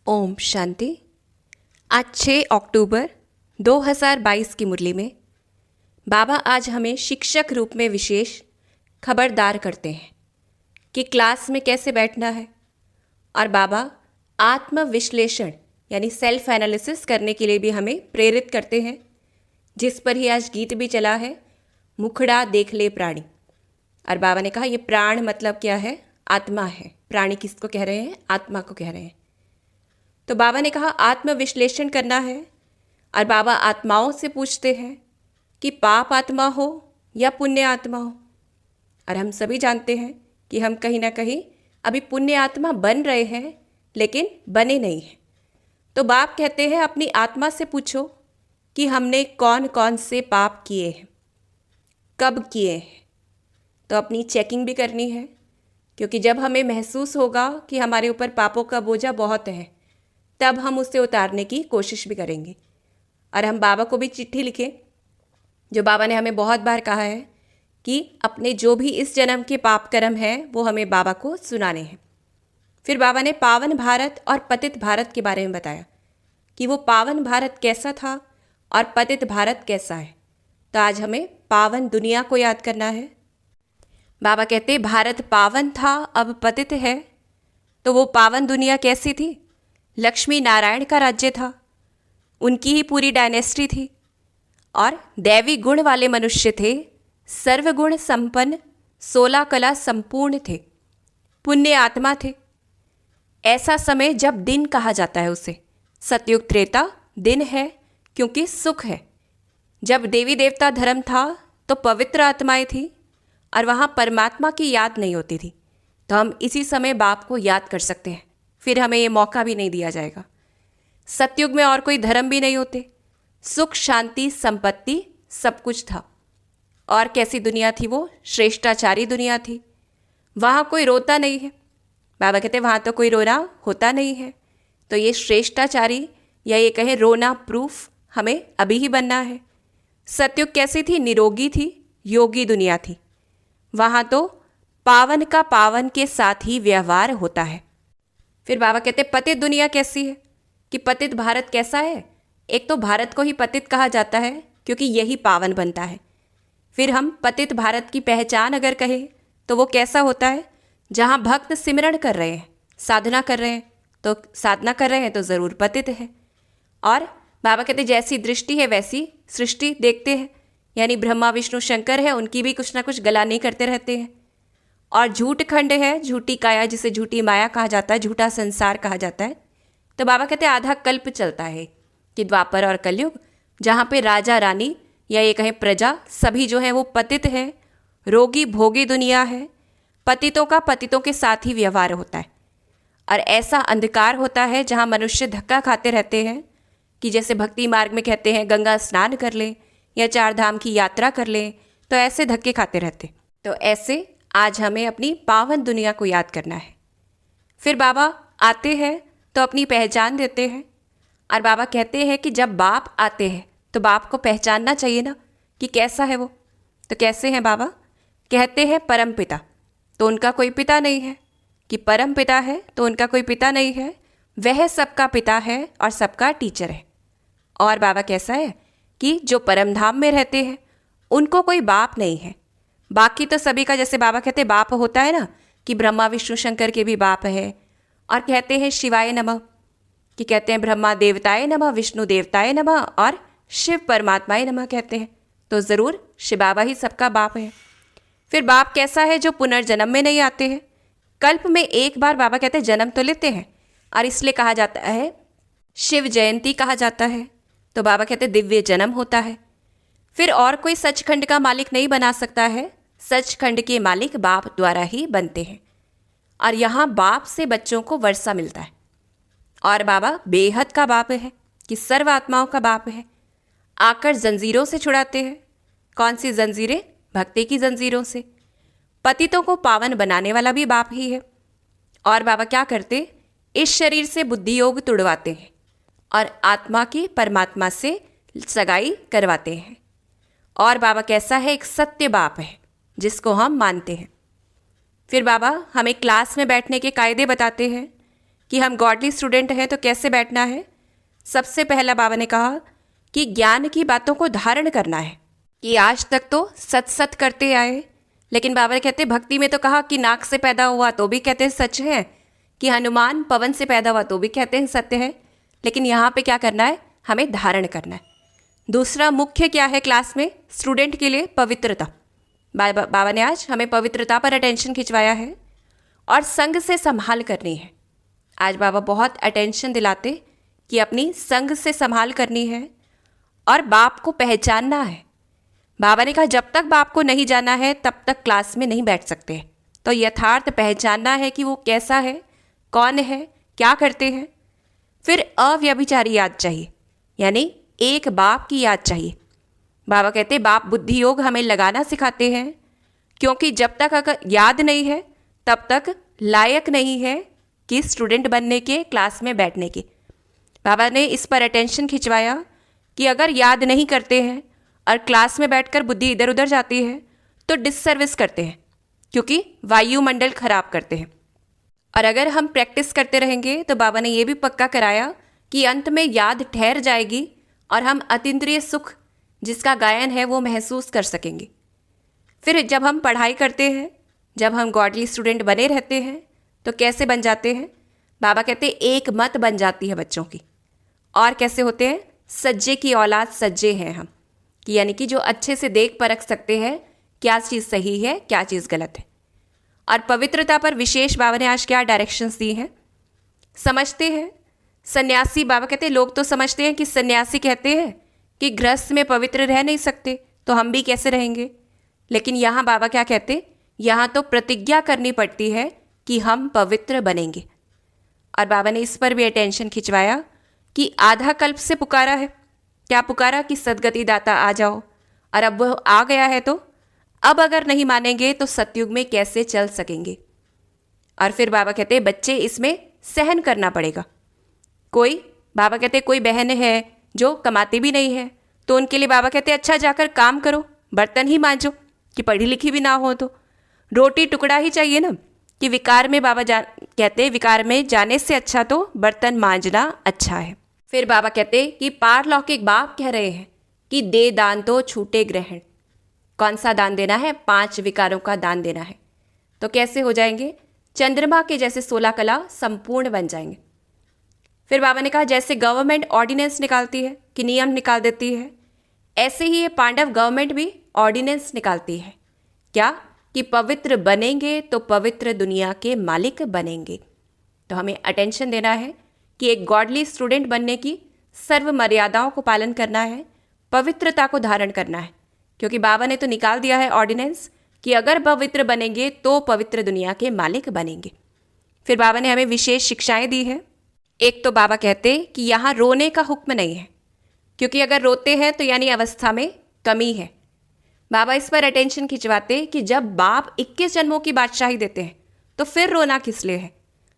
ओम शांति। आज 6 अक्टूबर 2022 की मुरली में बाबा आज हमें शिक्षक रूप में विशेष खबरदार करते हैं कि क्लास में कैसे बैठना है। और बाबा आत्म विश्लेषण यानी सेल्फ एनालिसिस करने के लिए भी हमें प्रेरित करते हैं, जिस पर ही आज गीत भी चला है, मुखड़ा देख ले प्राणी। और बाबा ने कहा ये प्राण मतलब क्या है? आत्मा है। प्राणी किसको कह रहे हैं? आत्मा को कह रहे हैं। तो बाबा ने कहा आत्म विश्लेषण करना है। और बाबा आत्माओं से पूछते हैं कि पाप आत्मा हो या पुण्य आत्मा हो। और हम सभी जानते हैं कि हम कहीं ना कहीं अभी पुण्य आत्मा बन रहे हैं, लेकिन बने नहीं हैं। तो बाप कहते हैं अपनी आत्मा से पूछो कि हमने कौन कौन से पाप किए हैं, कब किए हैं। तो अपनी चेकिंग भी करनी है, क्योंकि जब हमें महसूस होगा कि हमारे ऊपर पापों का बोझा बहुत है, तब हम उसे उतारने की कोशिश भी करेंगे। और हम बाबा को भी चिट्ठी लिखें, जो बाबा ने हमें बहुत बार कहा है कि अपने जो भी इस जन्म के पाप कर्म हैं वो हमें बाबा को सुनाने हैं। फिर बाबा ने पावन भारत और पतित भारत के बारे में बताया कि वो पावन भारत कैसा था और पतित भारत कैसा है। तो आज हमें पावन दुनिया को याद करना है। बाबा कहते भारत पावन था, अब पतित है। तो वो पावन दुनिया कैसी थी? लक्ष्मी नारायण का राज्य था, उनकी ही पूरी डायनेस्टी थी, और दैवी गुण वाले मनुष्य थे, सर्वगुण संपन्न, 16 कला संपूर्ण थे, पुण्य आत्मा थे। ऐसा समय जब दिन कहा जाता है उसे, सतयुग त्रेता दिन है, क्योंकि सुख है। जब देवी देवता धर्म था तो पवित्र आत्माएं थी और वहाँ परमात्मा की याद नहीं होती थी। तो हम इसी समय बाप को याद कर सकते हैं, फिर हमें ये मौका भी नहीं दिया जाएगा। सतयुग में और कोई धर्म भी नहीं होते, सुख शांति संपत्ति सब कुछ था। और कैसी दुनिया थी वो? श्रेष्ठाचारी दुनिया थी। वहाँ कोई रोता नहीं है। बाबा कहते वहाँ तो कोई रोना होता नहीं है। तो ये श्रेष्ठाचारी या ये कहें रोना प्रूफ हमें अभी ही बनना है। सतयुग कैसी थी? निरोगी थी, योगी दुनिया थी। वहाँ तो पावन का पावन के साथ ही व्यवहार होता है। फिर बाबा कहते पतित दुनिया कैसी है? कि पतित भारत कैसा है? एक तो भारत को ही पतित कहा जाता है क्योंकि यही पावन बनता है। फिर हम पतित भारत की पहचान अगर कहें तो वो कैसा होता है? जहाँ भक्त सिमरण कर रहे हैं, साधना कर रहे हैं, तो साधना कर रहे हैं तो ज़रूर पतित है। और बाबा कहते जैसी दृष्टि है वैसी सृष्टि देखते हैं, यानी ब्रह्मा विष्णु शंकर है, उनकी भी कुछ ना कुछ गलानी करते रहते हैं। और झूठ खंड है, झूठी काया जिसे झूठी माया कहा जाता है, झूठा संसार कहा जाता है। तो बाबा कहते हैं आधा कल्प चलता है कि द्वापर और कलयुग, जहाँ पे राजा रानी या ये कहें प्रजा सभी जो है वो पतित है, रोगी भोगी दुनिया है, पतितों का पतितों के साथ ही व्यवहार होता है। और ऐसा अंधकार होता है जहाँ मनुष्य धक्का खाते रहते हैं कि जैसे भक्ति मार्ग में कहते हैं गंगा स्नान कर लें या 4 धाम की यात्रा कर लें, तो ऐसे धक्के खाते रहते। तो ऐसे आज हमें अपनी पावन दुनिया को याद करना है। फिर बाबा आते हैं तो अपनी पहचान देते हैं। और बाबा कहते हैं कि जब बाप आते हैं तो बाप को पहचानना चाहिए ना कि कैसा है वो। तो कैसे हैं बाबा? कहते हैं परम पिता, तो उनका कोई पिता नहीं है। कि परम पिता है तो उनका कोई पिता नहीं है, वह सबका पिता है और सबका टीचर है। और बाबा कैसा है कि जो परम धाम में रहते हैं उनको कोई बाप नहीं है। बाकी तो सभी का जैसे बाबा कहते बाप होता है ना, कि ब्रह्मा विष्णु शंकर के भी बाप है। और कहते हैं शिवाय नमः, कि कहते हैं ब्रह्मा देवताय नमः, विष्णु देवताय नमः और शिव परमात्माय नमः कहते हैं। तो ज़रूर शिव बाबा ही सबका बाप है। फिर बाप कैसा है? जो पुनर्जन्म में नहीं आते हैं। कल्प में एक बार बाबा कहते हैं जन्म तो लेते हैं, और इसलिए कहा जाता है शिव जयंती कहा जाता है। तो बाबा कहते हैं दिव्य जन्म होता है। फिर और कोई सचखंड का मालिक नहीं बना सकता है, सचखंड के मालिक बाप द्वारा ही बनते हैं। और यहाँ बाप से बच्चों को वर्षा मिलता है। और बाबा बेहद का बाप है, कि सर्व आत्माओं का बाप है। आकर जंजीरों से छुड़ाते हैं। कौन सी जंजीरें? भक्ति की जंजीरों से। पतितों को पावन बनाने वाला भी बाप ही है। और बाबा क्या करते? इस शरीर से बुद्धि योग तुड़वाते हैं और आत्मा की परमात्मा से सगाई करवाते हैं। और बाबा कैसा है? एक सत्य बाप है जिसको हम मानते हैं। फिर बाबा हमें क्लास में बैठने के कायदे बताते हैं कि हम गॉडली स्टूडेंट हैं तो कैसे बैठना है। सबसे पहला बाबा ने कहा कि ज्ञान की बातों को धारण करना है, कि आज तक तो सच सच करते आए, लेकिन बाबा ने कहते भक्ति में तो कहा कि नाक से पैदा हुआ तो भी कहते हैं सच है, कि हनुमान पवन से पैदा हुआ तो भी कहते हैं सत्य है, लेकिन यहाँ पे क्या करना है, हमें धारण करना है। दूसरा मुख्य क्या है क्लास में स्टूडेंट के लिए, पवित्रता। बाबा ने आज हमें पवित्रता पर अटेंशन खिंचवाया है और संग से संभाल करनी है। आज बाबा बहुत अटेंशन दिलाते कि अपनी संग से संभाल करनी है और बाप को पहचानना है। बाबा ने कहा जब तक बाप को नहीं जाना है तब तक क्लास में नहीं बैठ सकते। तो यथार्थ पहचानना है कि वो कैसा है, कौन है, क्या करते हैं। फिर अव्यभिचारी याद चाहिए, यानी एक बाप की याद चाहिए। बाबा कहते बाप बुद्धि योग हमें लगाना सिखाते हैं, क्योंकि जब तक अगर याद नहीं है तब तक लायक नहीं है कि स्टूडेंट बनने के, क्लास में बैठने के। बाबा ने इस पर अटेंशन खिंचवाया कि अगर याद नहीं करते हैं और क्लास में बैठकर बुद्धि इधर उधर जाती है तो डिससर्विस करते हैं, क्योंकि वायुमंडल खराब करते हैं। और अगर हम प्रैक्टिस करते रहेंगे तो बाबा ने ये भी पक्का कराया कि अंत में याद ठहर जाएगी और हम अतीन्द्रिय सुख जिसका गायन है वो महसूस कर सकेंगे। फिर जब हम पढ़ाई करते हैं, जब हम गॉडली स्टूडेंट बने रहते हैं तो कैसे बन जाते हैं। बाबा कहते एक मत बन जाती है बच्चों की। और कैसे होते हैं, सज्जे की औलाद सज्जे हैं हम, कि यानी कि जो अच्छे से देख परख सकते हैं क्या चीज़ सही है, क्या चीज़ गलत है। और पवित्रता पर विशेष बाबा ने आज क्या डायरेक्शंस दी हैं। समझते हैं सन्यासी, बाबा कहते हैं लोग तो समझते हैं कि सन्यासी कहते हैं कि गृहस्थ में पवित्र रह नहीं सकते, तो हम भी कैसे रहेंगे। लेकिन यहाँ बाबा क्या कहते, यहाँ तो प्रतिज्ञा करनी पड़ती है कि हम पवित्र बनेंगे। और बाबा ने इस पर भी अटेंशन खिंचवाया कि आधा कल्प से पुकारा है, क्या पुकारा कि सदगति दाता आ जाओ, और अब वो आ गया है तो अब अगर नहीं मानेंगे तो सतयुग में कैसे चल सकेंगे। और फिर बाबा कहते हैं बच्चे इसमें सहन करना पड़ेगा। कोई बाबा कहते कोई बहन है जो कमाती भी नहीं है तो उनके लिए बाबा कहते अच्छा जाकर काम करो, बर्तन ही मांजो, कि पढ़ी लिखी भी ना हो तो रोटी टुकड़ा ही चाहिए ना। कि विकार में बाबा कहते हैं विकार में जाने से अच्छा तो बर्तन मांजना अच्छा है। फिर बाबा कहते कि पारलौकिक बाप कह रहे हैं कि दे दान तो छूटे ग्रहण। कौन सा दान देना है, 5 विकारों का दान देना है। तो कैसे हो जाएंगे, चंद्रमा के जैसे 16 कला संपूर्ण बन जाएंगे। फिर बाबा ने कहा जैसे गवर्नमेंट ऑर्डिनेंस निकालती है कि नियम निकाल देती है, ऐसे ही ये पांडव गवर्नमेंट भी ऑर्डिनेंस निकालती है। क्या कि पवित्र बनेंगे तो पवित्र दुनिया के मालिक बनेंगे। तो हमें अटेंशन देना है कि एक गॉडली स्टूडेंट बनने की सर्व मर्यादाओं को पालन करना है, पवित्रता को धारण करना है, क्योंकि बाबा ने तो निकाल दिया है ऑर्डिनेंस कि अगर पवित्र बनेंगे तो पवित्र दुनिया के मालिक बनेंगे। फिर बाबा ने हमें विशेष शिक्षाएं दी हैं। एक तो बाबा कहते कि यहाँ रोने का हुक्म नहीं है, क्योंकि अगर रोते हैं तो यानी अवस्था में कमी है। बाबा इस पर अटेंशन खिंचवाते कि जब बाप 21 जन्मों की बादशाही देते हैं तो फिर रोना किस लिए है।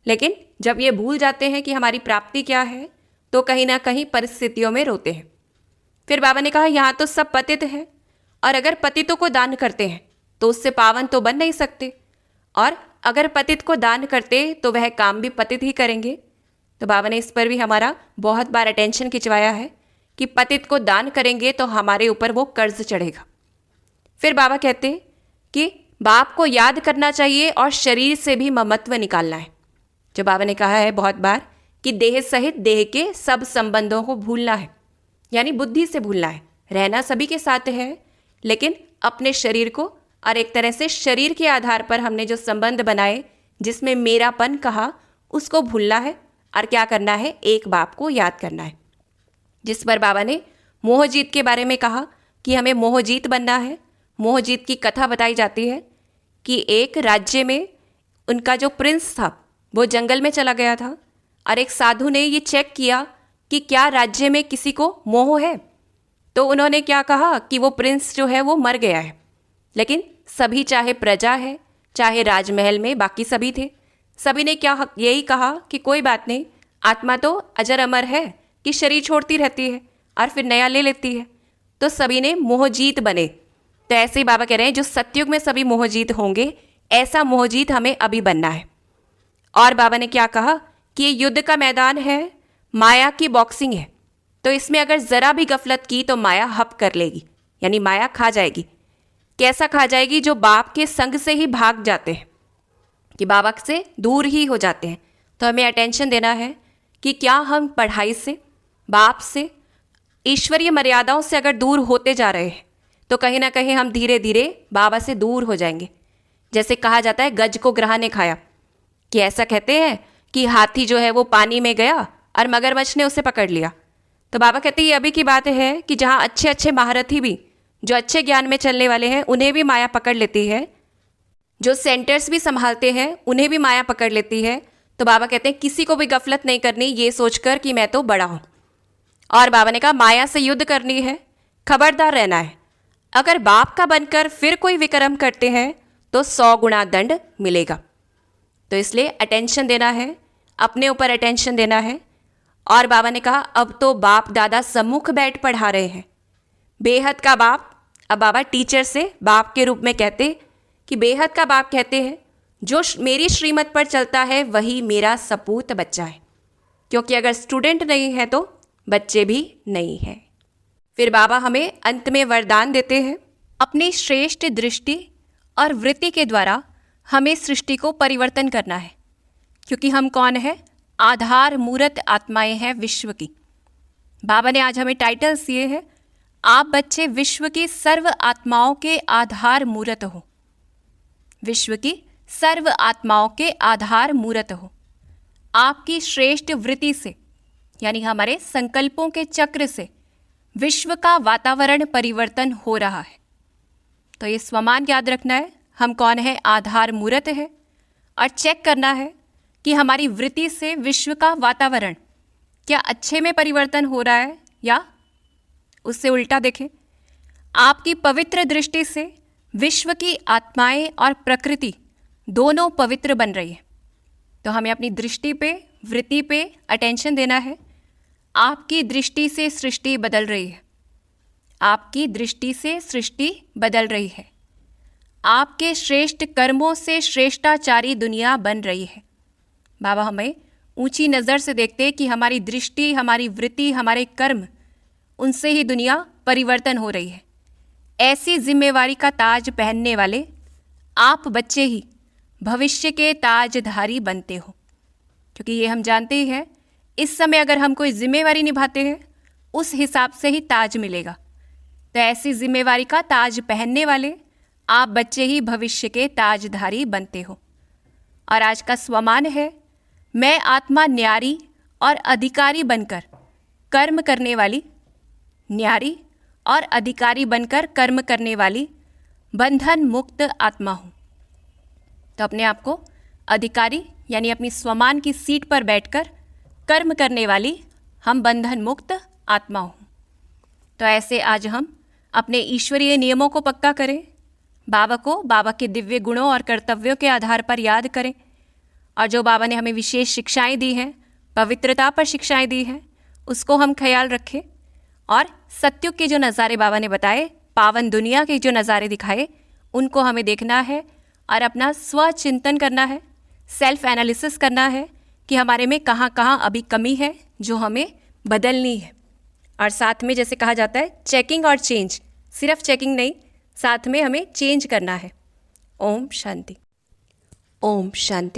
लेकिन जब ये भूल जाते हैं कि हमारी प्राप्ति क्या है तो कहीं ना कहीं परिस्थितियों में रोते हैं। फिर बाबा ने कहा यहाँ तो सब पतित हैं, और अगर पतितों को दान करते हैं तो उससे पावन तो बन नहीं सकते, और अगर पतित को दान करते तो वह काम भी पतित ही करेंगे। तो बाबा ने इस पर भी हमारा बहुत बार अटेंशन खिंचवाया है कि पतित को दान करेंगे तो हमारे ऊपर वो कर्ज चढ़ेगा। फिर बाबा कहते कि बाप को याद करना चाहिए और शरीर से भी ममत्व निकालना है। जो बाबा ने कहा है बहुत बार कि देह सहित देह के सब संबंधों को भूलना है, यानी बुद्धि से भूलना है। रहना सभी के साथ है, लेकिन अपने शरीर को, और एक तरह से शरीर के आधार पर हमने जो संबंध बनाए जिसमें मेरापन कहा, उसको भूलना है और क्या करना है, एक बाप को याद करना है। जिस पर बाबा ने मोहजीत के बारे में कहा कि हमें मोहजीत बनना है। मोहजीत की कथा बताई जाती है कि एक राज्य में उनका जो प्रिंस था वो जंगल में चला गया था, और एक साधु ने ये चेक किया कि क्या राज्य में किसी को मोह है। तो उन्होंने क्या कहा कि वो प्रिंस जो है वो मर गया है, लेकिन सभी, चाहे प्रजा है चाहे राजमहल में बाकी सभी थे, सभी ने क्या यही कहा कि कोई बात नहीं, आत्मा तो अजर अमर है कि शरीर छोड़ती रहती है और फिर नया ले लेती है। तो सभी ने मोहजीत बने। तो ऐसे ही बाबा कह रहे हैं जो सतयुग में सभी मोहजीत होंगे, ऐसा मोहजीत हमें अभी बनना है। और बाबा ने क्या कहा कि ये युद्ध का मैदान है, माया की बॉक्सिंग है। तो इसमें अगर ज़रा भी गफलत की तो माया हप कर लेगी, यानी माया खा जाएगी। कैसा खा जाएगी? जो बाप के संग से ही भाग जाते हैं, कि बाबा से दूर ही हो जाते हैं। तो हमें अटेंशन देना है कि क्या हम पढ़ाई से, बाप से, ईश्वरीय मर्यादाओं से अगर दूर होते जा रहे हैं तो कहीं ना कहीं हम धीरे धीरे बाबा से दूर हो जाएंगे। जैसे कहा जाता है गज को ग्रह ने खाया, कि ऐसा कहते हैं कि हाथी जो है वो पानी में गया और मगरमच्छ ने उसे पकड़ लिया। तो बाबा कहते हैं ये अभी की बात है कि जहाँ अच्छे अच्छे महारथी भी, जो अच्छे ज्ञान में चलने वाले हैं, उन्हें भी माया पकड़ लेती है। जो सेंटर्स भी संभालते हैं उन्हें भी माया पकड़ लेती है। तो बाबा कहते हैं किसी को भी गफलत नहीं करनी ये सोचकर कि मैं तो बड़ा हूँ। और बाबा ने कहा माया से युद्ध करनी है, खबरदार रहना है। अगर बाप का बनकर फिर कोई विक्रम करते हैं तो 100 गुना दंड मिलेगा। तो इसलिए अटेंशन देना है, अपने ऊपर अटेंशन देना है। और बाबा ने कहा अब तो बाप दादा सम्मुख बैठ पढ़ा रहे हैं, बेहद का बाप। अब बाबा टीचर से बाप के रूप में कहते कि बेहद का बाप कहते हैं जो मेरी श्रीमत पर चलता है वही मेरा सपूत बच्चा है, क्योंकि अगर स्टूडेंट नहीं है तो बच्चे भी नहीं हैं। फिर बाबा हमें अंत में वरदान देते हैं, अपनी श्रेष्ठ दृष्टि और वृत्ति के द्वारा हमें सृष्टि को परिवर्तन करना है, क्योंकि हम कौन है? आधार मूर्त आत्माएं हैं विश्व की। बाबा ने आज हमें टाइटल्स दिए हैं, आप बच्चे विश्व की सर्व आत्माओं के आधार मूर्त हो, विश्व की सर्व आत्माओं के आधार मूर्त हो। आपकी श्रेष्ठ वृत्ति से, यानी हमारे संकल्पों के चक्र से विश्व का वातावरण परिवर्तन हो रहा है। तो ये स्वमान याद रखना है, हम कौन है? आधार मूर्त है। और चेक करना है कि हमारी वृत्ति से विश्व का वातावरण क्या अच्छे में परिवर्तन हो रहा है या उससे उल्टा। देखें, आपकी पवित्र दृष्टि से विश्व की आत्माएं और प्रकृति दोनों पवित्र बन रही है। तो हमें अपनी दृष्टि पे, वृत्ति पे अटेंशन देना है। आपकी दृष्टि से सृष्टि बदल रही है, आपकी दृष्टि से सृष्टि बदल रही है। आपके श्रेष्ठ कर्मों से श्रेष्ठाचारी दुनिया बन रही है। बाबा हमें ऊंची नज़र से देखते हैं कि हमारी दृष्टि, हमारी वृत्ति, हमारे कर्म, उनसे ही दुनिया परिवर्तन हो रही है। ऐसी जिम्मेवारी का ताज पहनने वाले आप बच्चे ही भविष्य के ताजधारी बनते हो, क्योंकि ये हम जानते ही हैं इस समय अगर हम कोई जिम्मेवारी निभाते हैं उस हिसाब से ही ताज मिलेगा। तो ऐसी जिम्मेवारी का ताज पहनने वाले आप बच्चे ही भविष्य के ताजधारी बनते हो। और आज का स्वमान है, मैं आत्मा न्यारी और अधिकारी बनकर कर्म करने वाली, न्यारी और अधिकारी बनकर कर्म करने वाली बंधन मुक्त आत्मा हूँ। तो अपने आप को अधिकारी यानी अपनी स्वमान की सीट पर बैठकर कर्म करने वाली हम बंधन मुक्त आत्मा हूँ। तो ऐसे आज हम अपने ईश्वरीय नियमों को पक्का करें, बाबा को बाबा के दिव्य गुणों और कर्तव्यों के आधार पर याद करें, और जो बाबा ने हमें विशेष शिक्षाएं दी हैं, पवित्रता पर शिक्षाएं दी हैं, उसको हम ख्याल रखें। और सत्युग के जो नज़ारे बाबा ने बताए, पावन दुनिया के जो नज़ारे दिखाए, उनको हमें देखना है और अपना स्वचिंतन करना है, सेल्फ एनालिसिस करना है कि हमारे में कहाँ कहाँ अभी कमी है जो हमें बदलनी है। और साथ में जैसे कहा जाता है चेकिंग और चेंज, सिर्फ चेकिंग नहीं, साथ में हमें चेंज करना है। ओम शांति। ओम शांति।